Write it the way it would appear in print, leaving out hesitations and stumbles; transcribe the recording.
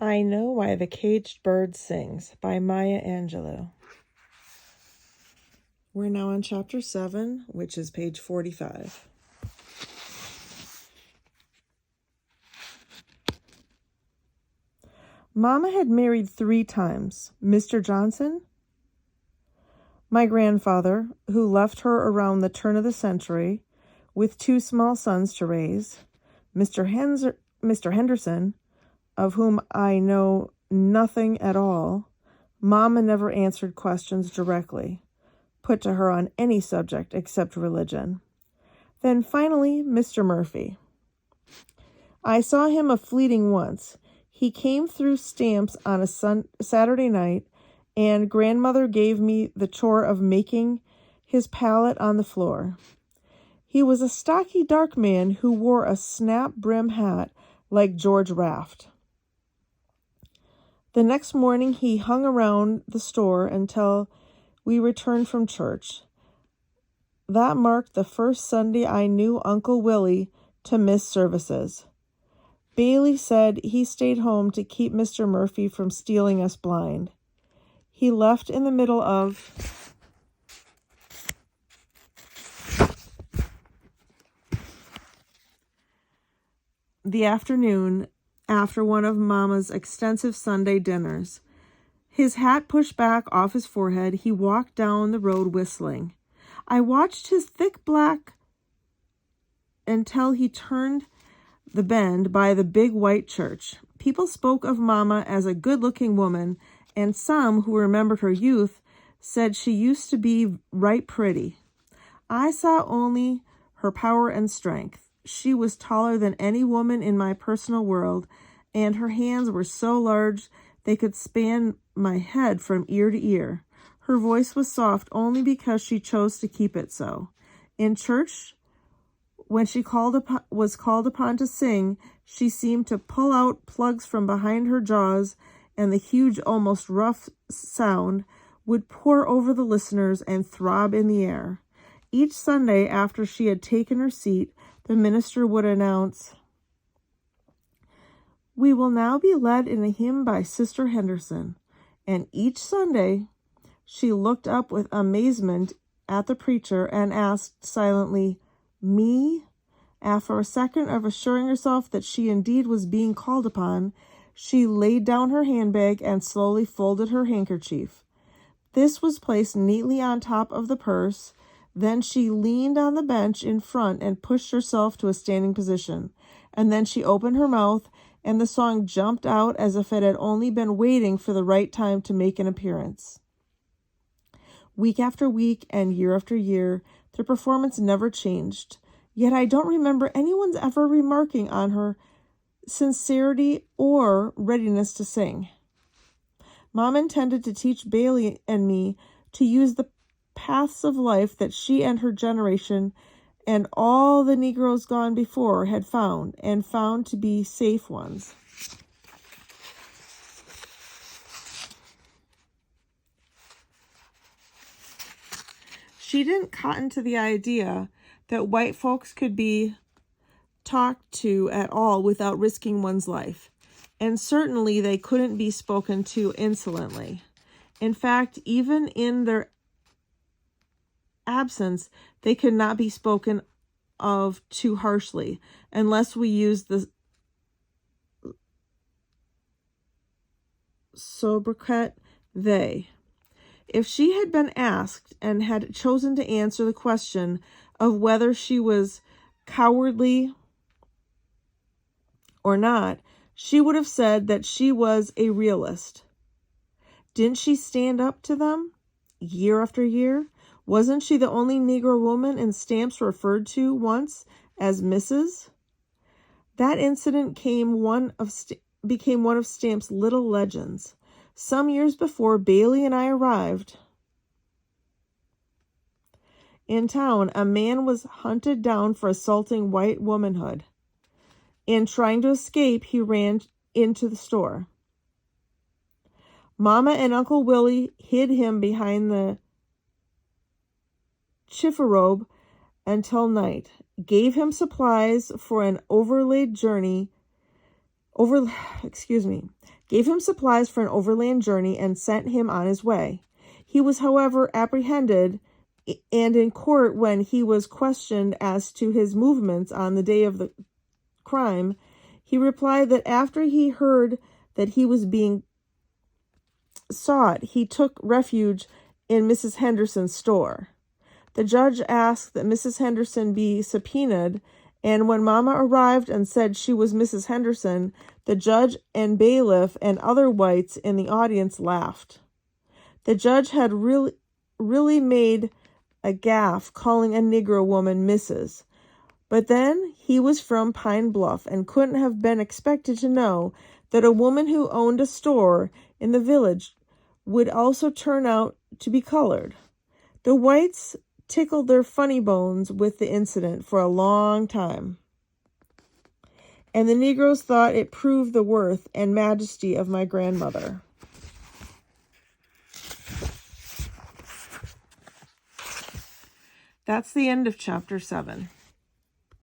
I Know Why the Caged Bird Sings by Maya Angelou. We're now on chapter 7, which is page 45. Mama had married 3 times. Mr. Johnson, my grandfather, who left her around the turn of the century with 2 small sons to raise, Mr. Henderson, of whom I know nothing at all. Mama never answered questions directly put to her on any subject except religion. Then finally, Mr. Murphy. I saw him a fleeting once. He came through stamps on a Saturday night, and grandmother gave me the chore of making his pallet on the floor. He was a stocky, dark man who wore a snap-brim hat like George Raft. The next morning he hung around the store until we returned from church. That marked the first Sunday I knew Uncle Willie to miss services. Bailey said he stayed home to keep Mr. Murphy from stealing us blind. He left in the middle of the afternoon after one of Mama's extensive Sunday dinners. His hat pushed back off his forehead, he walked down the road whistling. I watched his thick black until he turned the bend by the big white church. People spoke of Mama as a good-looking woman, and some who remembered her youth said she used to be right pretty. I saw only her power and strength. She was taller than any woman in my personal world, and her hands were so large they could span my head from ear to ear. Her voice was soft only because she chose to keep it so. In church, when she was called upon to sing, she seemed to pull out plugs from behind her jaws, and the huge, almost rough sound would pour over the listeners and throb in the air. Each Sunday after she had taken her seat, the minister would announce, "We will now be led in a hymn by Sister Henderson." And each Sunday, she looked up with amazement at the preacher and asked silently, "Me?" After a second of assuring herself that she indeed was being called upon, she laid down her handbag and slowly folded her handkerchief. This was placed neatly on top of the purse. Then she leaned on the bench in front and pushed herself to a standing position. And then she opened her mouth, and the song jumped out as if it had only been waiting for the right time to make an appearance. Week after week and year after year, the performance never changed. Yet I don't remember anyone's ever remarking on her sincerity or readiness to sing. Mom intended to teach Bailey and me to use the paths of life that she and her generation and all the Negroes gone before had found, and found to be safe ones. She didn't cotton to the idea that white folks could be talked to at all without risking one's life, and certainly they couldn't be spoken to insolently. In fact, even in their absence, they could not be spoken of too harshly, unless we use the sobriquet they. If she had been asked and had chosen to answer the question of whether she was cowardly or not, she would have said that she was a realist. Didn't she stand up to them year after year? Wasn't she the only Negro woman in stamps referred to once as Mrs.? That incident became one of Stamp's little legends. Some years before Bailey and I arrived in town, a man was hunted down for assaulting white womanhood. In trying to escape, he ran into the store. Mama and Uncle Willie hid him behind the chifforobe until night, gave him supplies for an overland journey, gave him supplies for an overland journey and sent him on his way. He was, however, apprehended, and in court, when he was questioned as to his movements on the day of the crime, he replied that after he heard that he was being sought, he took refuge in Mrs. Henderson's store. The judge asked that Mrs. Henderson be subpoenaed, and when Mama arrived and said she was Mrs. Henderson, the judge and bailiff and other whites in the audience laughed. The judge had really made a gaffe calling a Negro woman Mrs., but then he was from Pine Bluff and couldn't have been expected to know that a woman who owned a store in the village would also turn out to be colored. The whites tickled their funny bones with the incident for a long time, and the Negroes thought it proved the worth and majesty of my grandmother. That's the end of chapter 7.